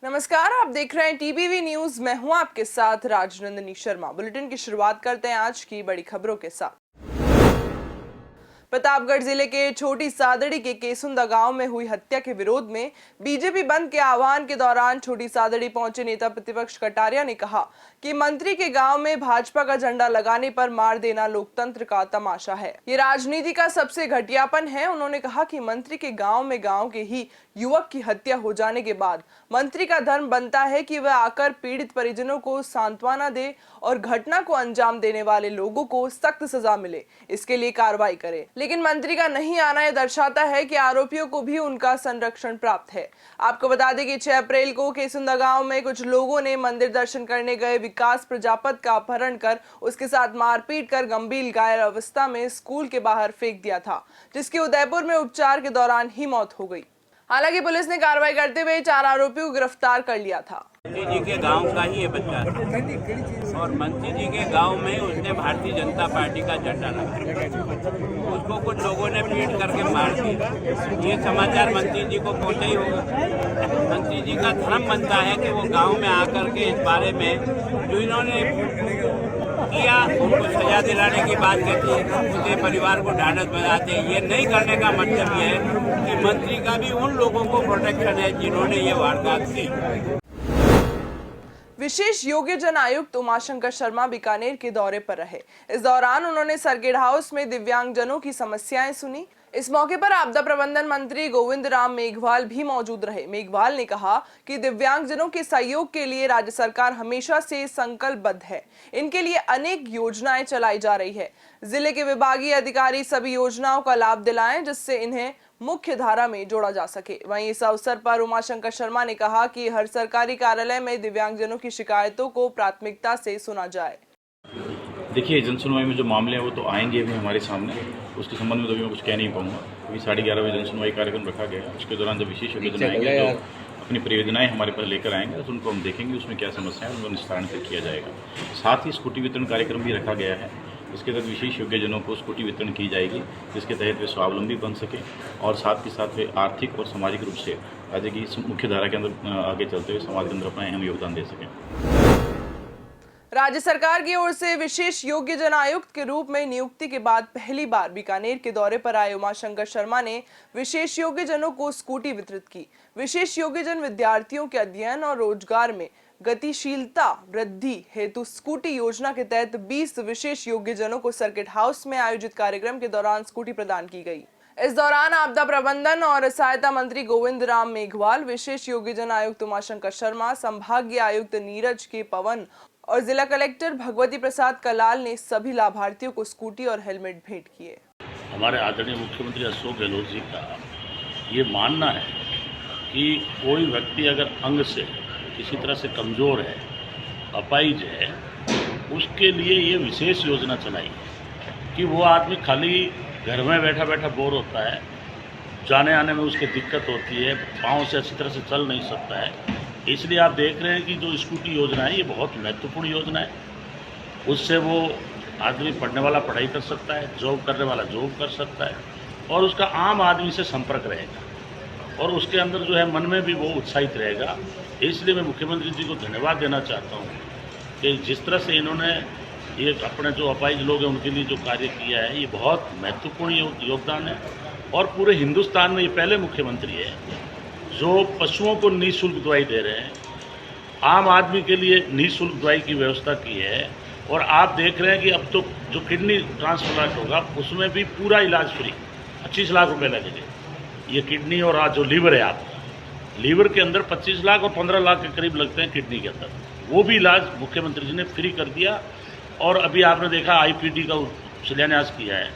नमस्कार, आप देख रहे हैं टीबीवी न्यूज। मैं हूं आपके साथ राजनंदिनी शर्मा। बुलेटिन की शुरुआत करते हैं आज की बड़ी खबरों के साथ। प्रतापगढ़ जिले के छोटी सादड़ी के केसुंदा गांव में हुई हत्या के विरोध में बीजेपी बंद के आह्वान के दौरान छोटी सादड़ी पहुंचे नेता प्रतिपक्ष कटारिया ने कहा कि मंत्री के गांव में भाजपा का झंडा लगाने पर मार देना लोकतंत्र का तमाशा है। ये राजनीति का सबसे घटियापन है। उन्होंने कहा कि मंत्री के गांव में गांव के ही युवक की हत्या हो जाने के बाद मंत्री का धर्म बनता है कि वह आकर पीड़ित परिजनों को सांत्वना दे और घटना को अंजाम देने वाले लोगों को सख्त सजा मिले, इसके लिए कार्रवाई करे। लेकिन मंत्री का नहीं आना यह दर्शाता है कि आरोपियों को भी उनका संरक्षण प्राप्त है। आपको बता दें कि 6 अप्रैल को केसुंदा गांव में कुछ लोगों ने मंदिर दर्शन करने गए विकास प्रजापत का अपहरण कर उसके साथ मारपीट कर गंभीर घायल अवस्था में स्कूल के बाहर फेंक दिया था, जिसकी उदयपुर में उपचार के दौरान ही मौत हो गई। हालांकि पुलिस ने कार्रवाई करते हुए 4 आरोपियों को गिरफ्तार कर लिया था। मंत्री जी के गांव का ही ये बच्चा है और मंत्री जी के गांव में उसने भारतीय जनता पार्टी का झंडा लगाया। उसको कुछ लोगों ने पीट करके मार दिया। ये समाचार मंत्री जी को पहुंचा ही होगा। मंत्री जी का धर्म बनता है कि वो गांव में आकर के इस बारे में जो इन्होंने किया उनको सजा दिलाने की बात कहती है, उनके परिवार को ढांढस बजाते हैं। ये नहीं करने का मतलब ये है कि मंत्री का भी उन लोगों को प्रोटेक्शन है जिन्होंने ये वारदात की। विशेष योग्यजन आयुक्त उमाशंकर शर्मा बीकानेर के दौरे पर रहे। इस दौरान उन्होंने सर्किट हाउस में दिव्यांगजनों की समस्याएं सुनी। इस मौके पर आपदा प्रबंधन मंत्री गोविंद राम मेघवाल भी मौजूद रहे। मेघवाल ने कहा कि दिव्यांगजनों के सहयोग के लिए राज्य सरकार हमेशा से संकल्पबद्ध है। इनके लिए अनेक योजनाएं चलाई जा रही है। जिले के विभागीय अधिकारी सभी योजनाओं का लाभ दिलाएं जिससे इन्हें मुख्य धारा में जोड़ा जा सके। वहीं इस अवसर पर उमाशंकर शर्मा ने कहा कि हर सरकारी कार्यालय में दिव्यांगजनों की शिकायतों को प्राथमिकता से सुना जाए। देखिए, जनसुनवाई में जो मामले हैं वो तो आएंगे भी हमारे सामने। उसके संबंध में तो अभी मैं कुछ कह नहीं पाऊंगा। अभी 11:30 बजे जनसुनवाई कार्यक्रम रखा गया है। उसके दौरान जब विशेष योग्यजन आएंगे तो अपनी परियोजनाएं हमारे पास लेकर आएंगे तो उनको हम देखेंगे उसमें क्या समस्या है, उनको निस्तारण किया जाएगा। साथ ही स्कूटी वितरण कार्यक्रम भी रखा गया है। इसके तहत विशेष योग्यजनों को स्कूटी वितरण की जाएगी जिसके तहत वे स्वावलंबी बन सके और साथ ही साथ वे आर्थिक और सामाजिक रूप से राज्य की मुख्य धारा के अंदर आगे चलते हुए समाज के अंदर अपना अहम योगदान दे सकें। राज्य सरकार की ओर से विशेष योग्यजन आयुक्त के रूप में नियुक्ति के बाद पहली बार बीकानेर के दौरे पर आए उमाशंकर शर्मा ने विशेष योग्यजनों को स्कूटी वितरित की। विशेष योग्यजन विद्यार्थियों के अध्ययन और रोजगार में गतिशीलता वृद्धि हेतु स्कूटी योजना के तहत 20 विशेष योग्यजनों को सर्किट हाउस में आयोजित कार्यक्रम के दौरान स्कूटी प्रदान की गई। इस दौरान आपदा प्रबंधन और सहायता मंत्री गोविंद राम मेघवाल, विशेष योग्यजन आयुक्त उमाशंकर शर्मा, संभागीय आयुक्त नीरज के पवन और जिला कलेक्टर भगवती प्रसाद कलाल ने सभी लाभार्थियों को स्कूटी और हेलमेट भेंट किए। हमारे आदरणीय मुख्यमंत्री अशोक गहलोत जी का ये मानना है कि कोई व्यक्ति अगर अंग से किसी तरह से कमज़ोर है, अपाहिज है, उसके लिए ये विशेष योजना चलाई कि वो आदमी खाली घर में बैठा बैठा बोर होता है, जाने आने में उसकी दिक्कत होती है, पाँव से अच्छी तरह से चल नहीं सकता है। इसलिए आप देख रहे हैं कि जो स्कूटी योजना है ये बहुत महत्वपूर्ण योजना है। उससे वो आदमी पढ़ने वाला पढ़ाई कर सकता है, जॉब करने वाला जॉब कर सकता है और उसका आम आदमी से संपर्क रहेगा और उसके अंदर जो है मन में भी वो उत्साहित रहेगा। इसलिए मैं मुख्यमंत्री जी को धन्यवाद देना चाहता हूँ कि जिस तरह से इन्होंने ये अपने जो अपाहिज लोग हैं उनके लिए जो कार्य किया है ये बहुत महत्वपूर्ण योगदान है और पूरे हिंदुस्तान में ये पहले मुख्यमंत्री है जो पशुओं को निःशुल्क दवाई दे रहे हैं, आम आदमी के लिए निःशुल्क दवाई की व्यवस्था की है। और आप देख रहे हैं कि अब तो जो किडनी ट्रांसप्लांट होगा उसमें भी पूरा इलाज फ्री, 25 लाख रुपए लगेंगे। ये किडनी और आज जो लीवर है, आपका लीवर के अंदर 25 लाख और 15 लाख के करीब लगते हैं किडनी के अंदर, वो भी इलाज मुख्यमंत्री जी ने फ्री कर दिया। और अभी आपने देखा आईपीडी का शिलान्यास किया है,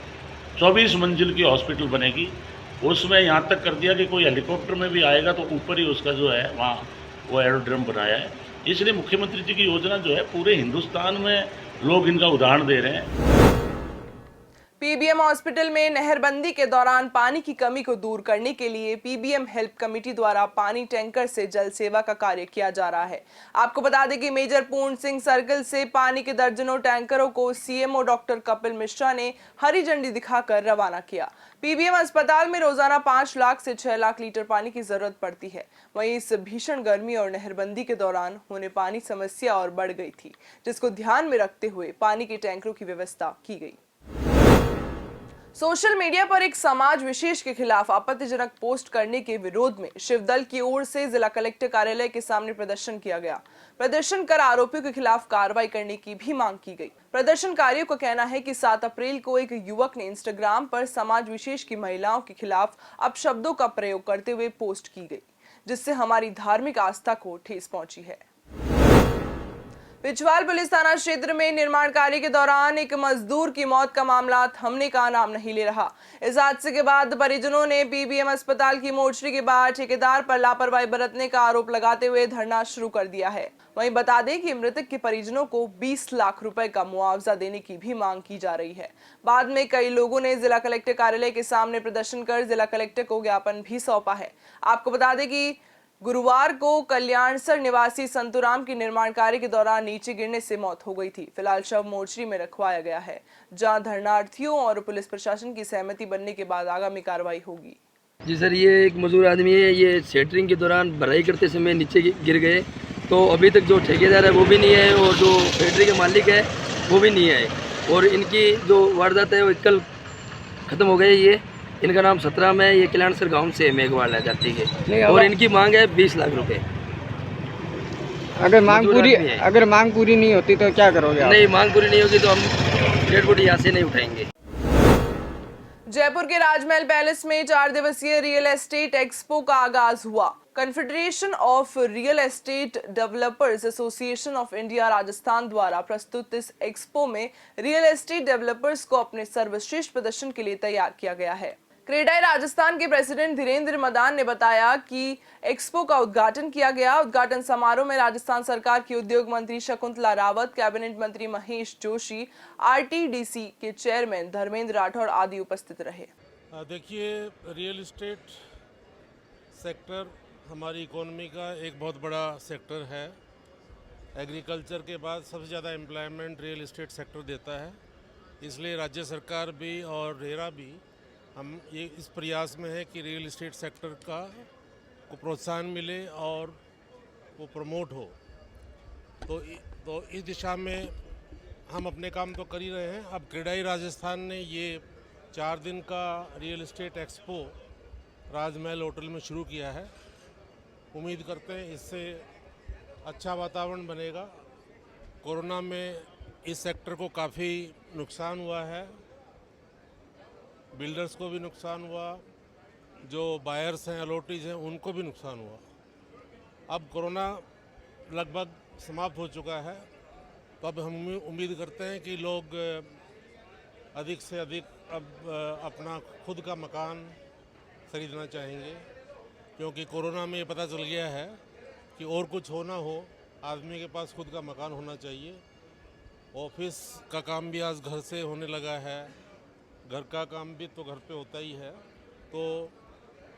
24 मंजिल की हॉस्पिटल बनेगी। उसमें यहाँ तक कर दिया कि कोई हेलीकॉप्टर में भी आएगा तो ऊपर ही उसका जो है वहाँ वो एरोड्रम बनाया है। इसलिए मुख्यमंत्री जी की योजना जो है पूरे हिंदुस्तान में लोग इनका उदाहरण दे रहे हैं। पीबीएम हॉस्पिटल में नहरबंदी के दौरान पानी की कमी को दूर करने के लिए पीबीएम हेल्प कमेटी द्वारा पानी टैंकर से जल सेवा का कार्य किया जा रहा है। आपको बता दें कि मेजर पूर्ण सिंह सर्कल से पानी के दर्जनों टैंकरों को सीएमओ डॉक्टर कपिल मिश्रा ने हरी झंडी दिखाकर रवाना किया। पीबीएम अस्पताल में रोजाना 5 लाख से 6 लाख लीटर पानी की जरूरत पड़ती है। वहीं इस भीषण गर्मी और नहरबंदी के दौरान होने पानी समस्या और बढ़ गई थी, जिसको ध्यान में रखते हुए पानी के टैंकरों की व्यवस्था की गई। सोशल मीडिया पर एक समाज विशेष के खिलाफ आपत्तिजनक पोस्ट करने के विरोध में शिवदल की ओर से जिला कलेक्टर कार्यालय के सामने प्रदर्शन किया गया। प्रदर्शन कर आरोपियों के खिलाफ कार्रवाई करने की भी मांग की गई। प्रदर्शनकारियों का कहना है कि 7 अप्रैल को एक युवक ने इंस्टाग्राम पर समाज विशेष की महिलाओं के खिलाफ अपशब्दों का प्रयोग करते हुए पोस्ट की गई, जिससे हमारी धार्मिक आस्था को ठेस पहुंची है। पिछवाल पुलिस थाना क्षेत्र में निर्माण कार्य के दौरान एक मजदूर की मौत का मामला थमने का नाम नहीं ले रहा। इस हादसे के बाद परिजनों ने पीबीएम अस्पताल की मोर्चरी के बाद ठेकेदार पर लापरवाही बरतने का आरोप लगाते हुए धरना शुरू कर दिया है। वहीं बता दें कि मृतक के परिजनों को 20 लाख रुपए का मुआवजा देने की भी मांग की जा रही है। बाद में कई लोगों ने जिला कलेक्टर कार्यालय के सामने प्रदर्शन कर जिला कलेक्टर को ज्ञापन भी सौंपा है। आपको बता दें कि गुरुवार को कल्याणसर निवासी संतुराम की निर्माण कार्य के दौरान नीचे गिरने से मौत हो गई थी। फिलहाल शव मोर्चरी में रखवाया गया है, जहां धरनार्थियों और पुलिस प्रशासन की सहमति बनने के बाद आगामी कार्रवाई होगी। जी सर, ये एक मजदूर आदमी है। ये सेंटरिंग के दौरान भराई करते समय नीचे गिर गए, तो अभी तक जो ठेकेदार है वो भी नहीं है और जो फैक्ट्री के मालिक है वो भी नहीं है। और इनकी जो वारदात है वो कल खत्म हो गई। ये इनका नाम सतराम है। ये कल्याणसर गांव से मेघवाल जाती है और इनकी मांग है 20 लाख रुपए। अगर मांग पूरी नहीं होती तो क्या करोगे आप? नहीं, मांग पूरी नहीं होगी तो हम डेड बॉडी यहाँ से नहीं उठाएंगे। जयपुर के राजमहल पैलेस में 4 दिवसीय रियल एस्टेट एक्सपो का आगाज हुआ। Confederation of real estate developers association of India Rajasthan द्वारा प्रस्तुत इस एक्सपो में रियल एस्टेट डेवलपर्स को अपने सर्वश्रेष्ठ प्रदर्शन के लिए तैयार किया गया है। क्रेडाई राजस्थान के प्रेसिडेंट धीरेन्द्र मदान ने बताया कि एक्सपो का उद्घाटन किया गया। उद्घाटन समारोह में राजस्थान सरकार की उद्योग मंत्री शकुंतला रावत, कैबिनेट मंत्री महेश जोशी, आरटीडीसी के चेयरमैन धर्मेंद्र राठौड़ आदि उपस्थित रहे। देखिए, रियल एस्टेट सेक्टर हमारी इकोनॉमी का एक बहुत बड़ा सेक्टर है। एग्रीकल्चर के बाद सबसे ज़्यादा एम्प्लॉयमेंट रियल एस्टेट सेक्टर देता है। इसलिए राज्य सरकार भी और रेरा भी हम ये इस प्रयास में है कि रियल एस्टेट सेक्टर को प्रोत्साहन मिले और वो प्रमोट हो। तो इस दिशा में हम अपने काम तो कर ही रहे हैं। अब क्रेडाई राजस्थान ने ये 4 दिन का रियल एस्टेट एक्सपो राजमहल होटल में शुरू किया है। उम्मीद करते हैं इससे अच्छा वातावरण बनेगा। कोरोना में इस सेक्टर को काफ़ी नुकसान हुआ है, बिल्डर्स को भी नुकसान हुआ, जो बायर्स हैं, अलॉटीज हैं, उनको भी नुकसान हुआ। अब कोरोना लगभग समाप्त हो चुका है, तो अब हम उम्मीद करते हैं कि लोग अधिक से अधिक अब अपना खुद का मकान खरीदना चाहेंगे, क्योंकि कोरोना में ये पता चल गया है कि और कुछ हो ना हो, आदमी के पास खुद का मकान होना चाहिए। ऑफिस का काम भी आज घर से होने लगा है, घर का काम भी तो घर पे होता ही है। तो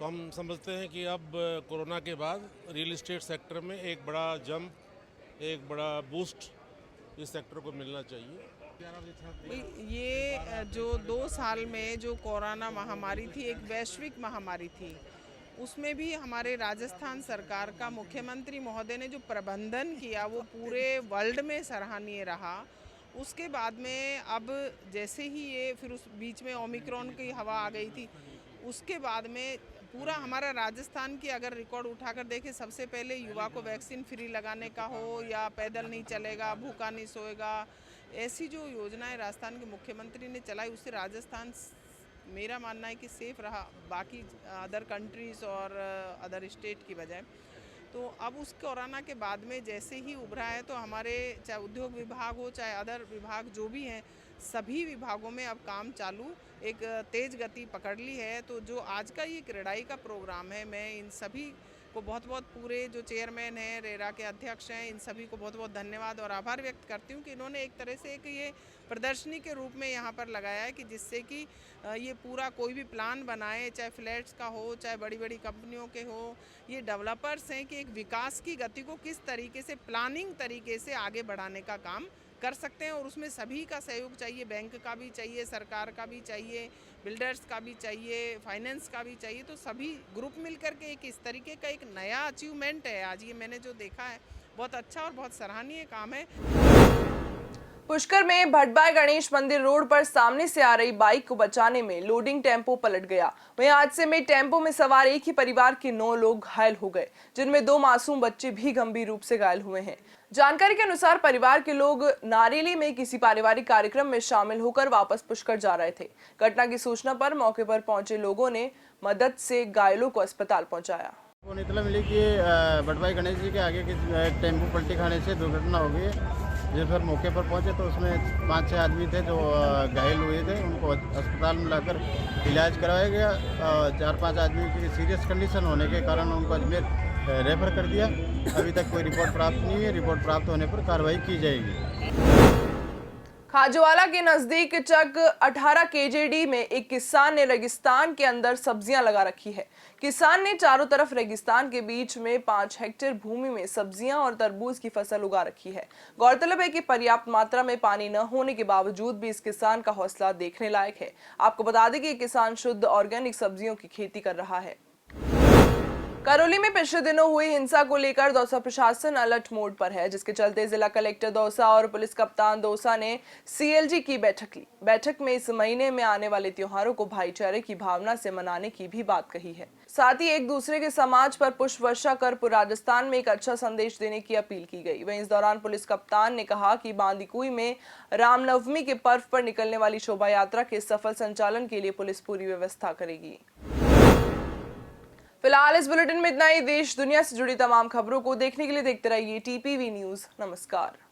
हम समझते हैं कि अब कोरोना के बाद रियल एस्टेट सेक्टर में एक बड़ा जंप, एक बड़ा बूस्ट इस सेक्टर को मिलना चाहिए। ये जो 2 साल में जो कोरोना महामारी थी, एक वैश्विक महामारी थी, उसमें भी हमारे राजस्थान सरकार का मुख्यमंत्री महोदय ने जो प्रबंधन किया वो पूरे वर्ल्ड में सराहनीय रहा। उसके बाद में अब जैसे ही ये फिर उस बीच में ओमिक्रॉन की हवा आ गई थी, उसके बाद में पूरा हमारा राजस्थान की अगर रिकॉर्ड उठाकर देखें, सबसे पहले युवा को वैक्सीन फ्री लगाने का हो या पैदल नहीं चलेगा, भूखा नहीं सोएगा, ऐसी जो योजनाएं राजस्थान के मुख्यमंत्री ने चलाई, उससे राजस्थान मेरा मानना है कि सेफ रहा बाकी अदर कंट्रीज़ और अदर स्टेट की बजाय। तो अब उस कोरोना के बाद में जैसे ही उभरा है, तो हमारे चाहे उद्योग विभाग हो चाहे अदर विभाग जो भी हैं, सभी विभागों में अब काम चालू एक तेज़ गति पकड़ ली है। तो जो आज का ये क्रेडाई का प्रोग्राम है, मैं इन सभी आपको बहुत बहुत पूरे जो चेयरमैन हैं, रेरा के अध्यक्ष हैं, इन सभी को बहुत बहुत धन्यवाद और आभार व्यक्त करती हूँ कि इन्होंने एक तरह से एक ये प्रदर्शनी के रूप में यहाँ पर लगाया है कि जिससे कि ये पूरा कोई भी प्लान बनाए, चाहे फ्लैट्स का हो, चाहे बड़ी बड़ी कंपनियों के हो, ये डेवलपर्स हैं कि एक विकास की गति को किस तरीके से प्लानिंग तरीके से आगे बढ़ाने का काम कर सकते हैं। और उसमें सभी का सहयोग चाहिए, बैंक का भी चाहिए, सरकार का भी चाहिए, बिल्डर्स का भी चाहिए, फाइनेंस का भी चाहिए। तो सभी ग्रुप मिलकर के एक इस तरीके का एक नया अचीवमेंट है आज ये मैंने जो देखा है, बहुत अच्छा और बहुत सराहनीय काम है। पुष्कर में भटबाय गणेश मंदिर रोड पर सामने से आ रही बाइक को बचाने में लोडिंग टेम्पो पलट गया। वहीं हादसे में टेम्पो में सवार एक ही परिवार के 9 लोग घायल हो गए, जिनमें 2 मासूम बच्चे भी गंभीर रूप से घायल हुए हैं। जानकारी के अनुसार परिवार के लोग नारेली में किसी पारिवारिक कार्यक्रम में शामिल होकर वापस पुष्कर जा रहे थे। घटना की सूचना पर मौके पर पहुंचे लोगों ने मदद से घायलों को अस्पताल पहुंचाया। इतला मिली कि भटबाई गणेश जी के आगे की टेम्पो पलटी खाने से दुर्घटना हो गई। जब फिर मौके पर पहुंचे तो उसमें 5-6 आदमी थे जो घायल हुए थे, उनको अस्पताल में लाकर इलाज करवाया गया। 4-5 आदमी की सीरियस कंडीशन होने के कारण उनको अजमेर रेफर कर दिया। अभी तक कोई रिपोर्ट प्राप्त नहीं है। रिपोर्ट प्राप्त होने पर कार्रवाई की जाएगी। खाजवाला के नजदीक चक 18 केजेडी में एक किसान ने रेगिस्तान के अंदर सब्जियां लगा रखी है। किसान ने चारों तरफ रेगिस्तान के बीच में 5 हेक्टेयर भूमि में सब्जियां और तरबूज की फसल उगा रखी है। गौरतलब है कि पर्याप्त मात्रा में पानी न होने के बावजूद भी इस किसान का हौसला देखने लायक है। आपको बता दें कि ये किसान शुद्ध ऑर्गेनिक सब्जियों की खेती कर रहा है। करौली में पिछले दिनों हुई हिंसा को लेकर दौसा प्रशासन अलर्ट मोड पर है, जिसके चलते जिला कलेक्टर दौसा और पुलिस कप्तान दौसा ने सीएलजी की बैठक ली। बैठक में इस महीने में आने वाले त्योहारों को भाईचारे की भावना से मनाने की भी बात कही है। साथ ही एक दूसरे के समाज पर पुष्प वर्षा कर पूरे राजस्थान में एक अच्छा संदेश देने की अपील की गई। वहीं इस दौरान पुलिस कप्तान ने कहा कि बांदीकुई में रामनवमी के पर्व पर निकलने वाली शोभा यात्रा के सफल संचालन के लिए पुलिस पूरी व्यवस्था करेगी। फिलहाल इस बुलेटिन में इतना ही। देश दुनिया से जुड़ी तमाम खबरों को देखने के लिए देखते रहिए टीपीवी न्यूज़। नमस्कार।